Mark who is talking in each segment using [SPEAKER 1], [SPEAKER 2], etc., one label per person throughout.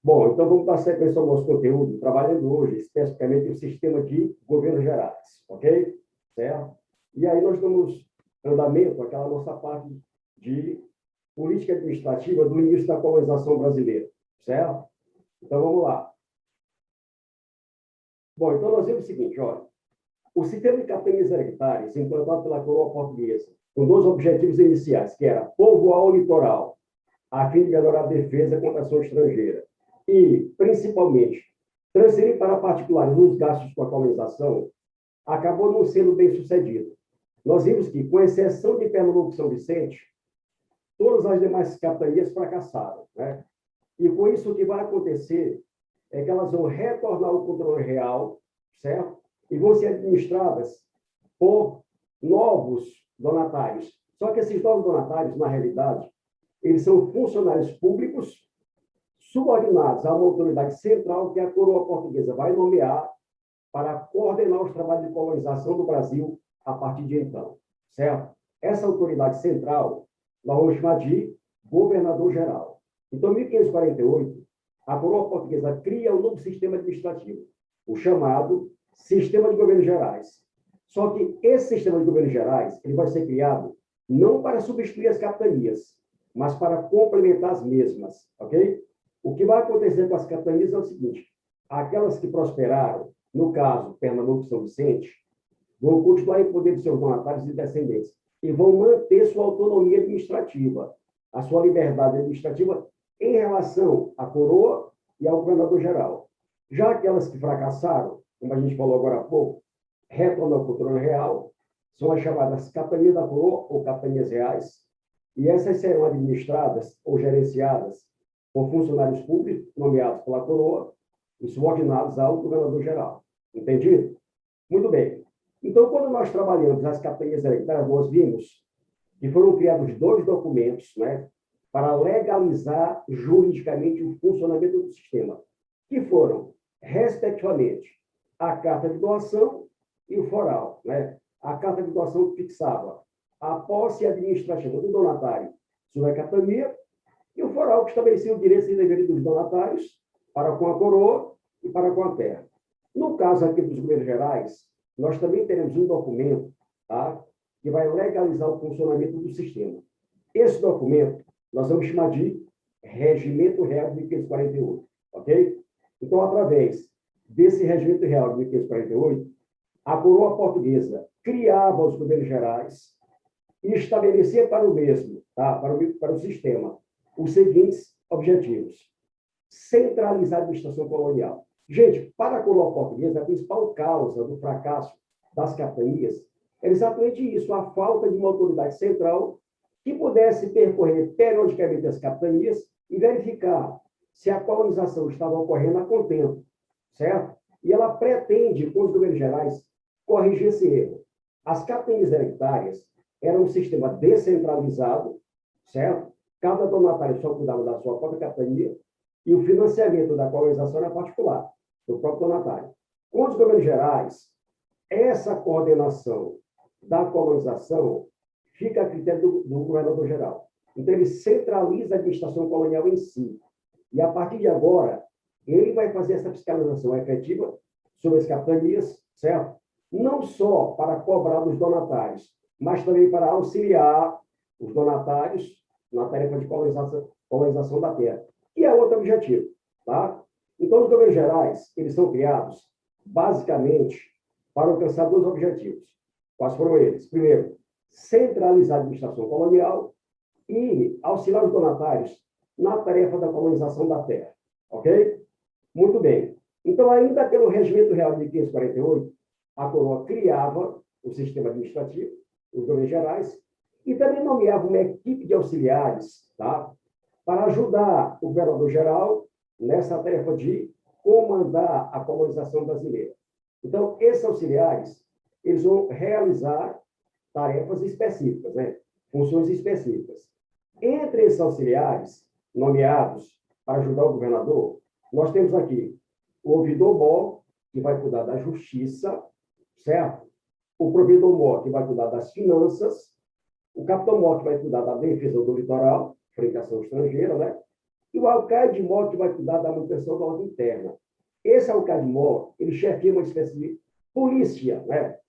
[SPEAKER 1] Bom, então vamos dar sequência ao nosso conteúdo, trabalhando hoje especificamente o sistema de governos gerais, ok? Certo? E aí nós damos andamento àquela nossa parte de política administrativa do início da colonização brasileira, certo? Então vamos lá. Bom, então nós vimos o seguinte, olha, o sistema de capitanias hereditárias implantado pela coroa portuguesa, com dois objetivos iniciais, que era povoar o litoral, a fim de melhorar a defesa contra a ação estrangeira, e, principalmente, transferir para particulares os gastos com a colonização, acabou não sendo bem sucedido. Nós vimos que, com exceção de Pernambuco e São Vicente, todas as demais capitanias fracassaram, né? E com isso, o que vai acontecer é que elas vão retornar ao controle real, certo? E vão ser administradas por novos donatários. Só que esses novos donatários, na realidade, eles são funcionários públicos subordinados a uma autoridade central que a coroa portuguesa vai nomear para coordenar os trabalhos de colonização do Brasil a partir de então, certo? Essa autoridade central nós vamos chamar de governador-geral. Então, em 1548, a coroa portuguesa cria um novo sistema administrativo, o chamado Sistema de Governos Gerais. Só que esse sistema de governos gerais ele vai ser criado não para substituir as capitanias, mas para complementar as mesmas, ok? O que vai acontecer com as capitanias é o seguinte: aquelas que prosperaram, no caso, Pernambuco e São Vicente, vão continuar em poder de seus donatários e descendentes e vão manter sua autonomia administrativa, a sua liberdade administrativa em relação à coroa e ao governador-geral. Já aquelas que fracassaram, como a gente falou agora há pouco, retornam ao controle real, são as chamadas capitanias da coroa ou capitanias reais, e essas serão administradas ou gerenciadas por funcionários públicos nomeados pela coroa e subordinados ao governador-geral. Entendido? Muito bem. Então, quando nós trabalhamos as capitanias hereditárias, nós vimos que foram criados dois documentos, né, para legalizar juridicamente o funcionamento do sistema, que foram, respectivamente, a Carta de Doação e o Foral, né? A Carta de Doação fixava a posse administrativa do donatário sobre a capitania e o Foral que estabelecia os direitos e deveres dos donatários para com a coroa e para com a terra. No caso aqui dos governos gerais, nós também teremos um documento, tá, que vai legalizar o funcionamento do sistema. Esse documento nós vamos chamar de Regimento Real de 1548, ok? Então, através desse Regimento Real de 1548, a coroa portuguesa criava os governos gerais e estabelecia para o mesmo, tá, para o sistema, os seguintes objetivos: centralizar a administração colonial. Gente, para a coroa portuguesa, a principal causa do fracasso das capitanias era exatamente isso, a falta de uma autoridade central que pudesse percorrer periodicamente as capitanias e verificar se a colonização estava ocorrendo a contento, certo? E ela pretende, com os governos gerais, corrigir esse erro. As capitanias hereditárias eram um sistema descentralizado, certo? Cada donatário só cuidava da sua própria capitania e o financiamento da colonização era particular, do próprio donatário. Com os governos gerais, essa coordenação da colonização fica a critério do governador-geral. Então, ele centraliza a administração colonial em si. E, a partir de agora, ele vai fazer essa fiscalização efetiva sobre as capitanias, certo? Não só para cobrar dos donatários, mas também para auxiliar os donatários na tarefa de colonização da terra. E é outro objetivo, tá? Então, os governos gerais, eles são criados, basicamente, para alcançar dois objetivos. Quais foram eles? Primeiro, centralizar a administração colonial e auxiliar os donatários na tarefa da colonização da terra. Ok? Muito bem. Então, ainda pelo Regimento Real de 1548, a coroa criava o sistema administrativo, os governos gerais, e também nomeava uma equipe de auxiliares, tá, para ajudar o governador-geral nessa tarefa de comandar a colonização brasileira. Então, esses auxiliares, eles vão realizar tarefas específicas, né? Funções específicas. Entre esses auxiliares nomeados para ajudar o governador, nós temos aqui o ouvidor-mor, que vai cuidar da justiça, certo? O provedor-mor, que vai cuidar das finanças, o capitão-mor, que vai cuidar da defesa do litoral, frente à ação estrangeira, né? E o alcaide-mor que vai cuidar da manutenção da ordem interna. Esse alcaide-mor, ele chefia uma espécie de polícia, né?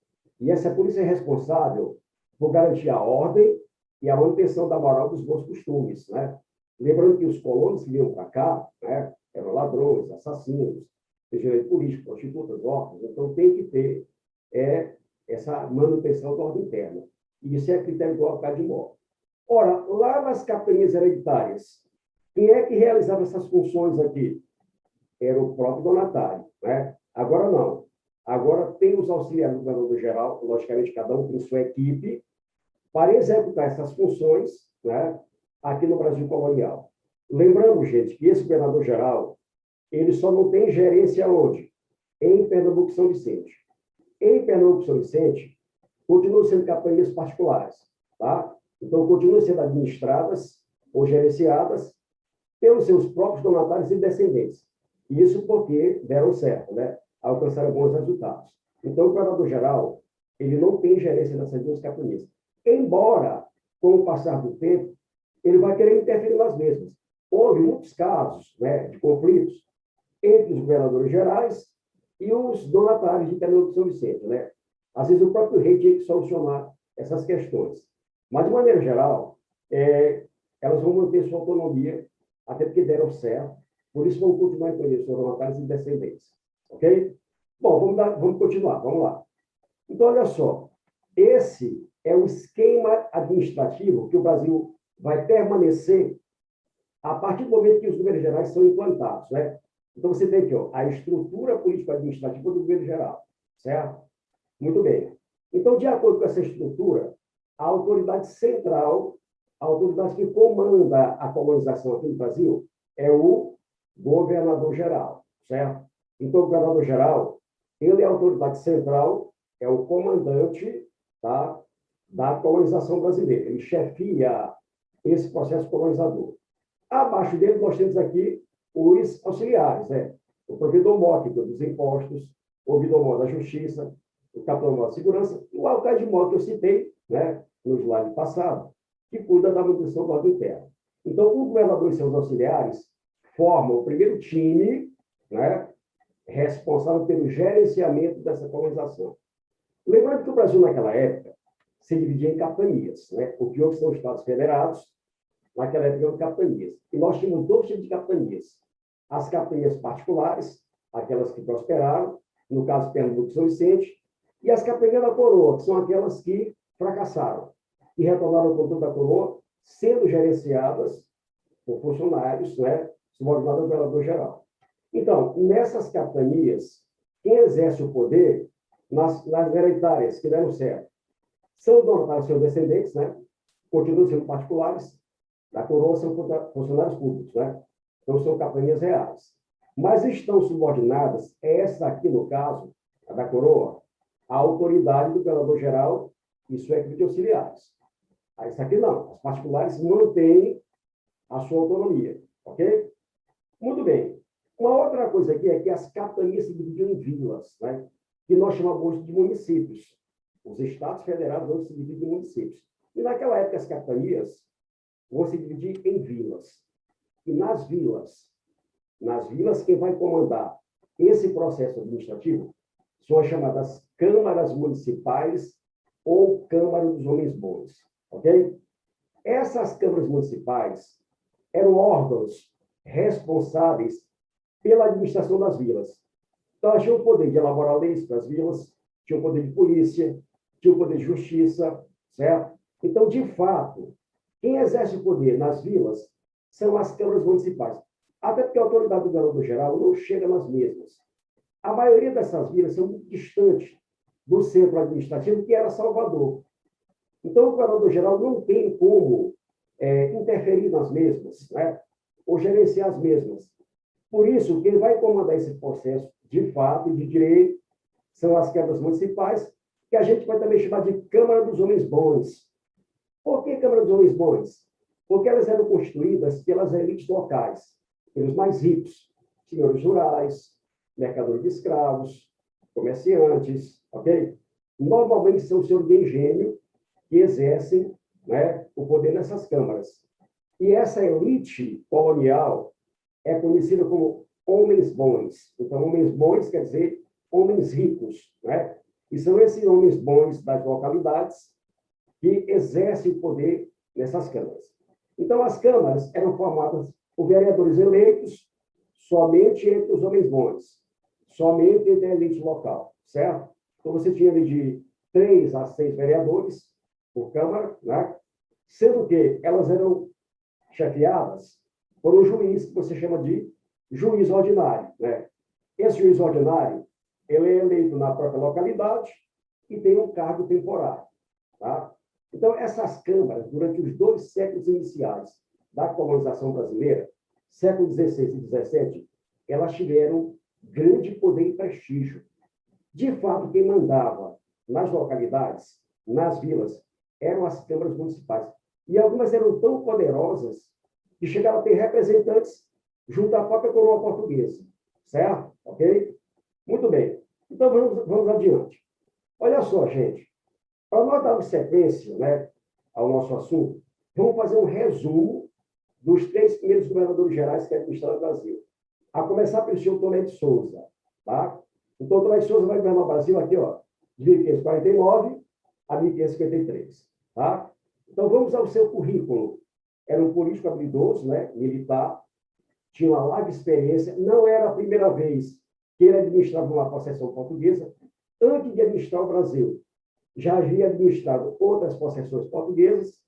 [SPEAKER 1] E essa polícia é responsável por garantir a ordem e a manutenção da moral dos bons costumes, né? Lembrando que os colonos que vinham para cá, né, eram ladrões, assassinos, prisioneiros políticos, prostitutas, órfãos, então tem que ter essa manutenção da ordem interna. E isso é critério do alcaide-mor. Ora, lá nas capitanias hereditárias, quem é que realizava essas funções aqui? Era o próprio donatário, né? Agora não. Agora tem os auxiliares do governador-geral, logicamente cada um tem sua equipe, para executar essas funções, né, aqui no Brasil colonial. Lembrando, gente, que esse governador-geral, ele só não tem gerência onde? Em Pernambuco e São Vicente. Em Pernambuco e São Vicente, continuam sendo capitanias particulares, tá? Então, continuam sendo administradas ou gerenciadas pelos seus próprios donatários e descendentes. Isso porque deram certo, né? Alcançaram bons resultados. Então, o governador-geral, ele não tem gerência nessas duas capitanias. Embora, com o passar do tempo, ele vai querer interferir nas mesmas. Houve muitos casos, né, de conflitos entre os governadores gerais e os donatários de Pernambuco e São Vicente, né? Às vezes o próprio rei tinha que solucionar essas questões. Mas, de maneira geral, elas vão manter sua autonomia, até porque deram certo, por isso vão continuar encolhendo seus donatários e descendentes. Ok? Bom, vamos continuar, vamos lá. Então, olha só, esse é o esquema administrativo que o Brasil vai permanecer a partir do momento que os governos gerais são implantados, né? Então, você tem aqui, ó, a estrutura político-administrativa do governo geral, certo? Muito bem. Então, de acordo com essa estrutura, a autoridade central, a autoridade que comanda a colonização aqui no Brasil, é o governador-geral, certo? Então, o governador-geral, ele é a autoridade central, é o comandante, tá, da colonização brasileira. Ele chefia esse processo colonizador. Abaixo dele, nós temos aqui os auxiliares, né? O provedor-mor, que dos impostos, o ouvidor-mor da justiça, o capitão-mor da segurança, e o alcaide-mor, que eu citei, né, no slide passado, que cuida da manutenção do ordem interno. Então, o governador e seus auxiliares formam o primeiro time, né, responsável pelo gerenciamento dessa colonização. Lembrando que o Brasil, naquela época, se dividia em capitanias, né? O que hoje são estados federados, naquela época eram capitanias. E nós tínhamos dois tipos de capitanias. As capitanias particulares, aquelas que prosperaram, no caso Pernambuco e São Vicente, e as capitanias da coroa, que são aquelas que fracassaram e retornaram ao controle da coroa, sendo gerenciadas por funcionários, né, subordinados ao governador-geral. Então, nessas capitanias, quem exerce o poder nas hereditárias, que deram certo, são donatários seus descendentes, né, continuam sendo particulares, da coroa são funcionários públicos, né, então são capitanias reais. Mas estão subordinadas, essa aqui no caso, a da coroa, a autoridade do governador-geral e sua equipe de auxiliares. Isso aqui não, as particulares mantêm a sua autonomia, ok? Muito bem. Uma outra coisa aqui é que as capitanias se dividiam em vilas, né? Que nós chamamos de municípios. Os estados federados vão se dividir em municípios. E naquela época as capitanias vão se dividir em vilas. E nas vilas, quem vai comandar esse processo administrativo são as chamadas câmaras municipais ou Câmara dos Homens Bons, ok? Essas câmaras municipais eram órgãos responsáveis pela administração das vilas. Então, elas tinham o poder de elaborar leis para as vilas, tinham o poder de polícia, tinham o poder de justiça, certo? Então, de fato, quem exerce o poder nas vilas são as câmaras municipais. Até porque a autoridade do governador-geral não chega nas mesmas. A maioria dessas vilas são muito distantes do centro administrativo, que era Salvador. Então, o governador-geral não tem como interferir nas mesmas, né? Ou gerenciar as mesmas. Por isso, quem vai comandar esse processo, de fato e de direito, são as câmaras municipais, que a gente vai também chamar de Câmara dos Homens Bons. Por que Câmara dos Homens Bons? Porque elas eram constituídas pelas elites locais, pelos mais ricos, senhores rurais, mercadores de escravos, comerciantes, ok? Normalmente são os senhores de engenho que exercem, né, o poder nessas câmaras. E essa elite colonial, é conhecida como homens bons. Então, homens bons quer dizer homens ricos, né? E são esses homens bons das localidades que exercem o poder nessas câmaras. Então, as câmaras eram formadas por vereadores eleitos somente entre os homens bons, somente entre a elite local, certo? Então, você tinha de 3 a 6 vereadores por câmara, né? Sendo que elas eram chefiadas por um juiz que você chama de juiz ordinário, né? Esse juiz ordinário, ele é eleito na própria localidade e tem um cargo temporário, tá? Então, essas câmaras, durante os 2 séculos iniciais da colonização brasileira, século XVI e XVII, elas tiveram grande poder e prestígio. De fato, quem mandava nas localidades, nas vilas, eram as câmaras municipais. E algumas eram tão poderosas que chegaram a ter representantes junto à própria coroa portuguesa. Certo? Ok? Muito bem. Então, vamos adiante. Olha só, gente. Para nós darmos sequência, né, ao nosso assunto, vamos fazer um resumo dos 3 primeiros governadores gerais que administraram o Brasil. A começar pelo senhor Tomé de Souza. Tá? Então, Tomé de Souza vai governar o Brasil aqui, ó, de 1549 a 1553. Tá? Então, vamos ao seu currículo. Era um político habilidoso, né, militar, tinha uma larga experiência, não era a primeira vez que ele administrava uma possessão portuguesa. Antes de administrar o Brasil, já havia administrado outras possessões portuguesas,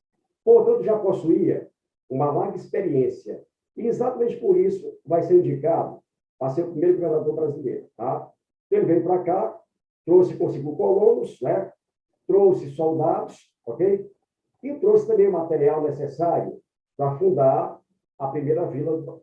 [SPEAKER 1] portanto, já possuía uma larga experiência. E exatamente por isso vai ser indicado para ser o primeiro governador brasileiro. Tá? Ele veio para cá, trouxe consigo colonos, né? Trouxe soldados, ok? E trouxe também o material necessário para fundar a primeira vila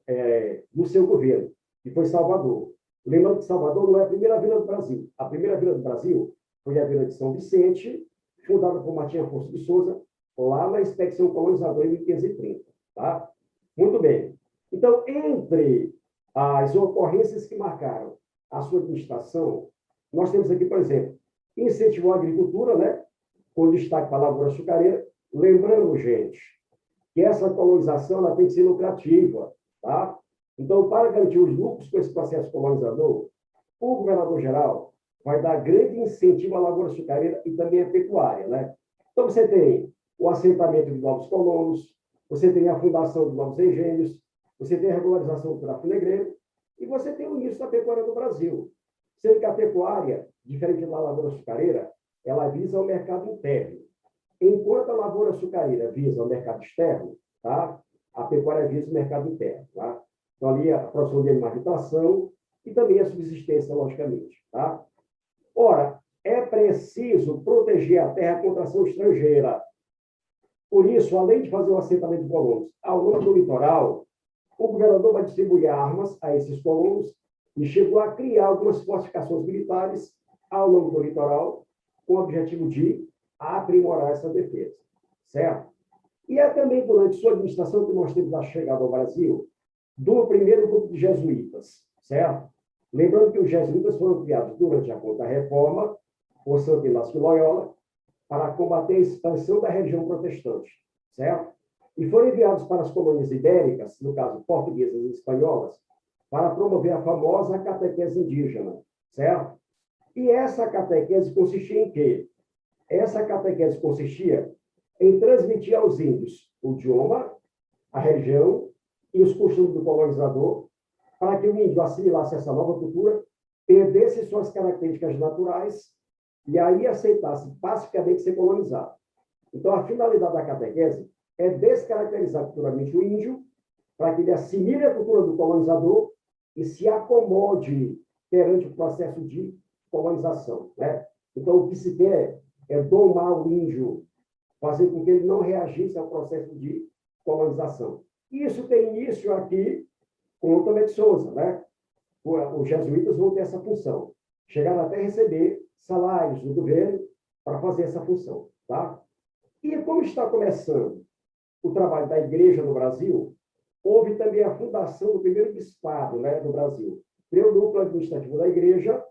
[SPEAKER 1] do seu governo, que foi Salvador. Lembrando que Salvador não é a primeira vila do Brasil. A primeira vila do Brasil foi a Vila de São Vicente, fundada por Martim Afonso de Souza, lá na expedição colonizadora em 1530. Tá? Muito bem. Então, entre as ocorrências que marcaram a sua administração, nós temos aqui, por exemplo, incentivou a agricultura, né? Com destaque para a lavoura açucareira. Lembrando, gente, que essa colonização ela tem que ser lucrativa. Tá? Então, para garantir os lucros com esse processo colonizador, o governador-geral vai dar grande incentivo à lavoura açucareira e também à pecuária. Né? Então, você tem o assentamento de novos colonos, você tem a fundação de novos engenhos, você tem a regularização do tráfico negreiro e você tem o início da pecuária no Brasil. Sendo que a pecuária, diferente da lavoura açucareira, ela visa o mercado interno. Enquanto a lavoura açucareira visa o mercado externo, tá? A pecuária visa o mercado interno. Tá? Então, ali a produção de alimentação e também a subsistência, logicamente. Tá? Ora, é preciso proteger a terra contra a ação estrangeira. Por isso, além de fazer o assentamento de colonos ao longo do litoral, o governador vai distribuir armas a esses colonos e chegou a criar algumas fortificações militares ao longo do litoral com o objetivo de aprimorar essa defesa, certo? E é também durante sua administração que nós temos a chegada ao Brasil do primeiro grupo de jesuítas, certo? Lembrando que os jesuítas foram criados durante a Contra-Reforma por Santo Inácio de Loyola para combater a expansão da religião protestante, certo? E foram enviados para as colônias ibéricas, no caso portuguesas e espanholas, para promover a famosa catequese indígena, certo? E essa catequese consistia em quê? Essa catequese consistia em transmitir aos índios o idioma, a religião e os costumes do colonizador, para que o índio assimilasse essa nova cultura, perdesse suas características naturais e aí aceitasse pacificamente ser colonizado. Então, a finalidade da catequese é descaracterizar culturalmente o índio, para que ele assimile a cultura do colonizador e se acomode perante o processo de colonização. Né? Então, o que se quer é domar o índio, fazer com que ele não reagisse ao processo de colonização. Isso tem início aqui com o Tomé de Souza. Né? Os jesuítas vão ter essa função. Chegaram até a receber salários do governo para fazer essa função. Tá? E como está começando o trabalho da igreja no Brasil, houve também a fundação do primeiro bispado, né, do Brasil. Pelo núcleo administrativo da igreja,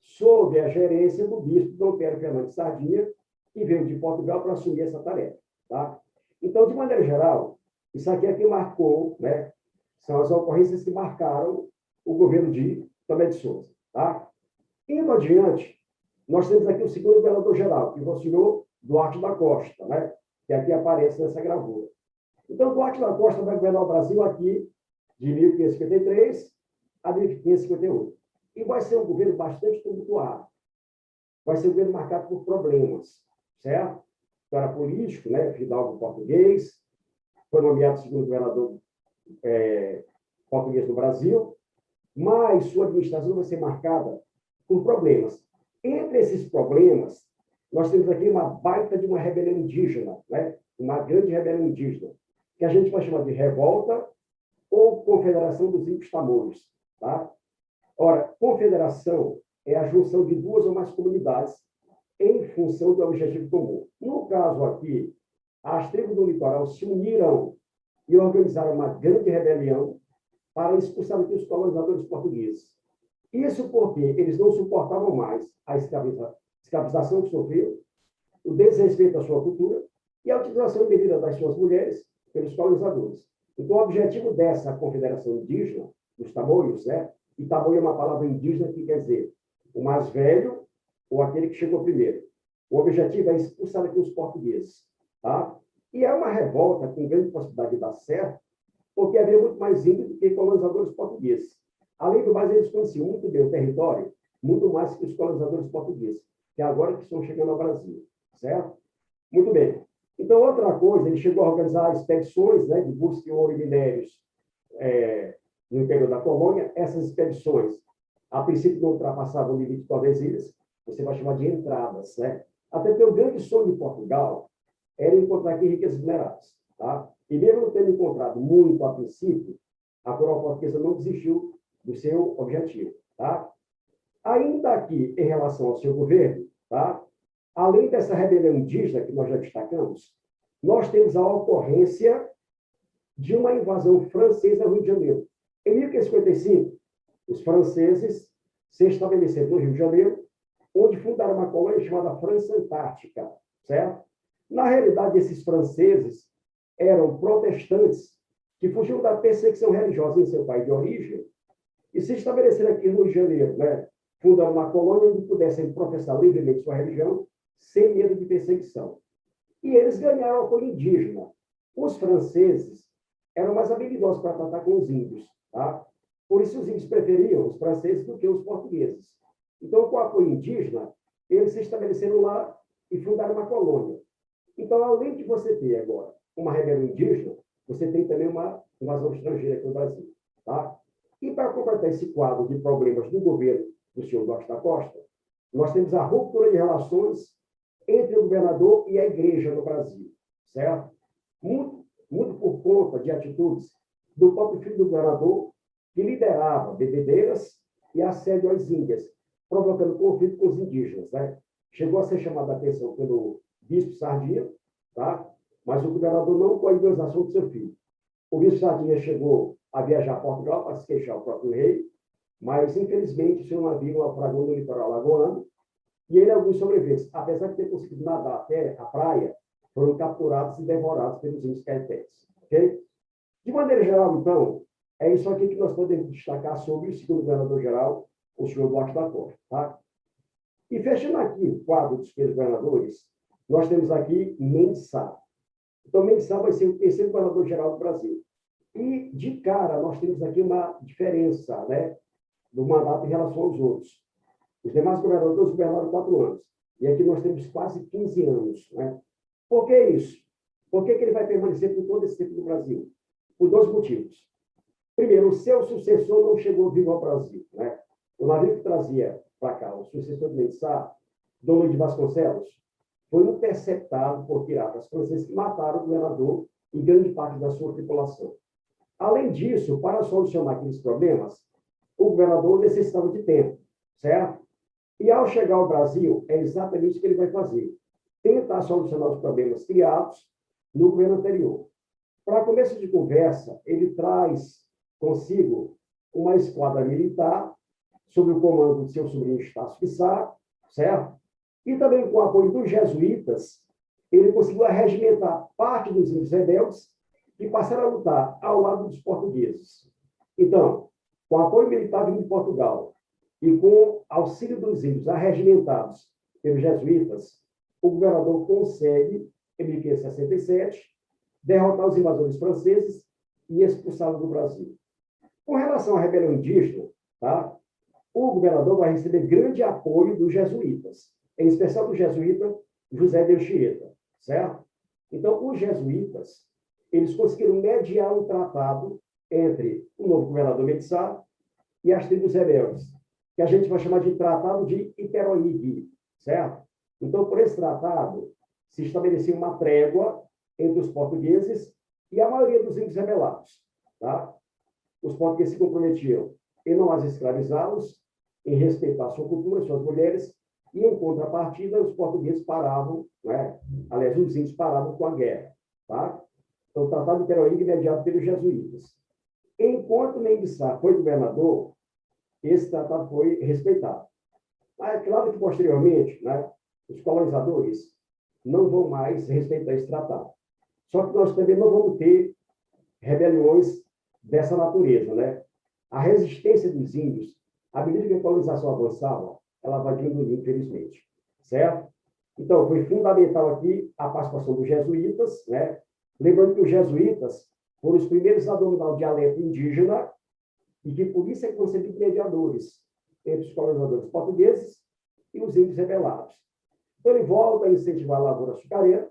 [SPEAKER 1] sob a gerência do bispo Dom Pedro Fernandes Sardinha, que veio de Portugal para assumir essa tarefa. Tá? Então, de maneira geral, isso aqui é que marcou, né, São as ocorrências que marcaram o governo de Tomé de Souza. Tá? Indo adiante, nós temos aqui o segundo governador-geral, que foi o senhor Duarte da Costa, né? Que aqui aparece nessa gravura. Então, Duarte da Costa vai governar o Brasil aqui de 1553 a 1558. E vai ser um governo bastante tumultuado. Vai ser um governo marcado por problemas, certo? Era político, né? Fidalgo português, foi nomeado segundo governador português do Brasil, mas sua administração vai ser marcada por problemas. Entre esses problemas, nós temos aqui uma baita de uma rebelião indígena, né? Uma grande rebelião indígena, que a gente vai chamar de revolta ou confederação dos índios tamoios. Tá? Ora, confederação é a junção de duas ou mais comunidades em função do objetivo comum. No caso aqui, as tribos do litoral se uniram e organizaram uma grande rebelião para expulsar aqui os colonizadores portugueses. Isso porque eles não suportavam mais a escravização que sofriam, o desrespeito à sua cultura e a utilização indevida das suas mulheres pelos colonizadores. Então, o objetivo dessa confederação indígena, dos tamoios, né? E tamoio é uma palavra indígena que quer dizer o mais velho ou aquele que chegou primeiro. O objetivo é expulsar aqui os portugueses. Tá? E é uma revolta com grande possibilidade de dar certo, porque havia muito mais índios do que colonizadores portugueses. Além do mais, eles conheciam muito bem o território, muito mais que os colonizadores portugueses, que agora que estão chegando ao Brasil. Certo? Muito bem. Então, outra coisa, ele chegou a organizar expedições, né, de busca de ouro e minérios no interior da colônia. Essas expedições, a princípio, não ultrapassavam o limite de Tordesilhas, você vai chamar de entradas. Né? Até porque o grande sonho de Portugal era encontrar aqui riquezas minerais. Tá? E mesmo não tendo encontrado muito a princípio, a coroa portuguesa não desistiu do seu objetivo. Tá? Ainda aqui, em relação ao seu governo, tá? Além dessa rebelião indígena que nós já destacamos, nós temos a ocorrência de uma invasão francesa ao Rio de Janeiro. Em 1555, os franceses se estabeleceram no Rio de Janeiro, onde fundaram uma colônia chamada França Antártica, certo? Na realidade, esses franceses eram protestantes que fugiam da perseguição religiosa em seu país de origem e se estabeleceram aqui no Rio de Janeiro, né? Fundaram uma colônia onde pudessem professar livremente sua religião sem medo de perseguição. E eles ganharam o apoio indígena. Os franceses eram mais habilidosos para tratar com os índios. Tá? Por isso, os índios preferiam os franceses do que os portugueses. Então, com o apoio indígena, eles se estabeleceram lá e fundaram uma colônia. Então, além de você ter agora uma rebelião indígena, você tem também uma invasão estrangeira aqui no Brasil. Tá? E para completar esse quadro de problemas do governo do senhor Duarte da Costa, nós temos a ruptura de relações entre o governador e a igreja no Brasil, certo? Muito por conta de atitudes do próprio filho do governador, que liderava bebedeiras e assédio às índias, provocando conflito com os indígenas, né? Chegou a ser chamado a atenção pelo bispo Sardinha, tá? Mas o governador não coibiu as ações do seu filho. O bispo Sardinha chegou a viajar a Portugal para se queixar ao próprio rei, mas, infelizmente, o seu navio naufragou no litoral alagoano, e ele e alguns sobreviventes, apesar de ter conseguido nadar até a praia, foram capturados e devorados pelos índios caetés. Okay? De maneira geral, então, é isso aqui que nós podemos destacar sobre o segundo governador-geral, o senhor Duarte da Costa. Tá? E fechando aqui o quadro dos primeiros governadores, nós temos aqui Mendes Sá. Então, Mendes Sá vai ser o terceiro governador-geral do Brasil. E, de cara, nós temos aqui uma diferença, né, do mandato em relação aos outros. Os demais governadores governaram 4 anos. E aqui nós temos quase 15 anos. Né? Por que isso? Por que ele vai permanecer por todo esse tempo no Brasil? Por 2 motivos. Primeiro, o seu sucessor não chegou vivo ao Brasil. Né? O navio que trazia para cá o sucessor de Mendes Sá, Dom Luís de Vasconcelos, foi interceptado por piratas franceses que mataram o governador e grande parte da sua tripulação. Além disso, para solucionar aqueles problemas, o governador necessitava de tempo, certo? E, ao chegar ao Brasil, é exatamente isso que ele vai fazer. Tentar solucionar os problemas criados no governo anterior. Para começo de conversa, ele traz consigo uma esquadra militar sob o comando de seu sobrinho Estácio de Sá, certo? E também com o apoio dos jesuítas, ele conseguiu arregimentar parte dos índios rebeldes e passaram a lutar ao lado dos portugueses. Então, com apoio militar vindo de Portugal e com auxílio dos índios arregimentados pelos jesuítas, o governador consegue, em 1567, derrotar os invasores franceses e expulsá-los do Brasil. Com relação à rebelião indígena, tá? O governador vai receber grande apoio dos jesuítas, em especial do jesuíta José de Anchieta, certo? Então, os jesuítas, eles conseguiram mediar um tratado entre o novo governador Medzar e as tribos rebeldes, que a gente vai chamar de Tratado de Iperoig, certo? Então, por esse tratado, se estabelecia uma trégua entre os portugueses e a maioria dos índios rebelados, tá? Os portugueses se comprometiam em não as escravizá-los, em respeitar sua cultura, suas mulheres, e, em contrapartida, os portugueses paravam, né? Aliás, os índios paravam com a guerra. Tá? Então, o Tratado de Iperoig mediado pelos jesuítas. Enquanto Mendes Sá foi governador, esse tratado foi respeitado. Mas é claro que, posteriormente, né, os colonizadores não vão mais respeitar esse tratado. Só que nós também não vamos ter rebeliões dessa natureza. Né? A resistência dos índios, à medida que a colonização avançava, ela vai diminuir, infelizmente. Certo? Então, foi fundamental aqui a participação dos jesuítas, né? Lembrando que os jesuítas foram os primeiros a dominar o dialeto indígena e que, por isso, é que vão ser mediadores entre os colonizadores portugueses e os índios rebelados. Então, ele volta a incentivar a lavoura açucareira,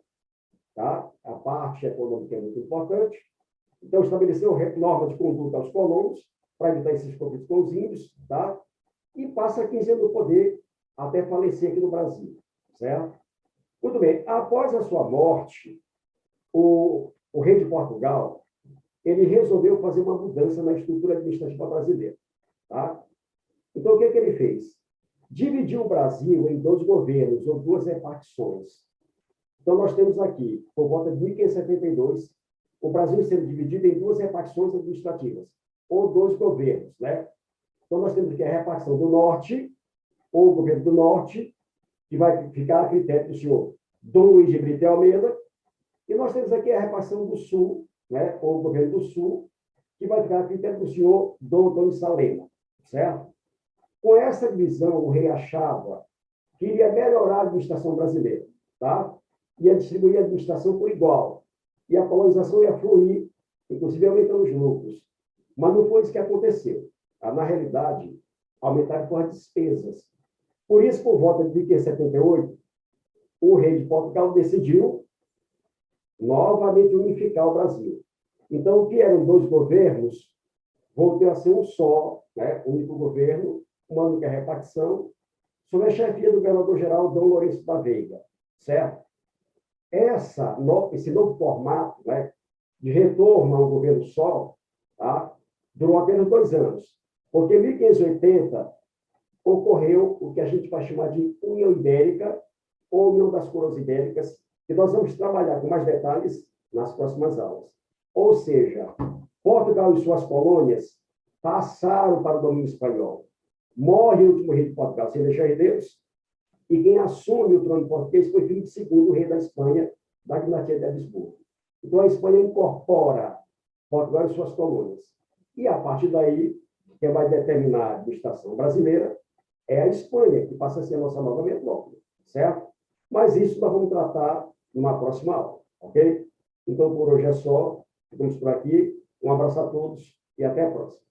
[SPEAKER 1] tá? A parte econômica é muito importante. Então, estabeleceu normas de conduta aos colonos para evitar esses conflitos com os índios, tá? E passa 15 anos no poder até falecer aqui no Brasil, certo? Muito bem. Após a sua morte, o rei de Portugal, ele resolveu fazer uma mudança na estrutura administrativa brasileira, tá? Então, o que ele fez? Dividiu o Brasil em 2 governos, ou 2 repartições. Então, nós temos aqui, por volta de 1572, o Brasil sendo dividido em 2 repartições administrativas, ou 2 governos, né? Então, nós temos aqui a repartição do Norte, ou o governo do Norte, que vai ficar a critério do senhor Dom Luiz de Brito e Almeida, e nós temos aqui a repartição do Sul, né, ou o governo do Sul, que vai ficar a critério do senhor Dom Antônio Salema, certo? Com essa divisão, o rei achava que iria melhorar a administração brasileira, tá? Ia distribuir a administração por igual, e a colonização ia fluir, inclusive aumentando os lucros. Mas não foi isso que aconteceu. Na realidade, aumentaram as despesas. Por isso, por volta de 1578, o rei de Portugal decidiu novamente unificar o Brasil. Então, o que eram 2 governos, voltou a ser um só, né? Único governo, uma única repartição, sob a chefia do governador-geral Dom Lourenço da Veiga, certo? Esse novo formato, né, de retorno a um governo só, tá? Durou apenas 2 anos, porque em 1580 ocorreu o que a gente vai chamar de União Ibérica, ou União das Coroas Ibéricas, que nós vamos trabalhar com mais detalhes nas próximas aulas. Ou seja, Portugal e suas colônias passaram para o domínio espanhol. Morre o último rei de Portugal, sem deixar herdeiros, e quem assume o trono português foi Filipe II, rei da Espanha, da dinastia de Habsburgo. Então, a Espanha incorpora Portugal e suas colônias. E, a partir daí, quem vai determinar a administração brasileira é a Espanha, que passa a ser a nossa nova metrópole, certo? Mas isso nós vamos tratar numa próxima aula, ok? Então, por hoje é só. Ficamos por aqui. Um abraço a todos e até a próxima.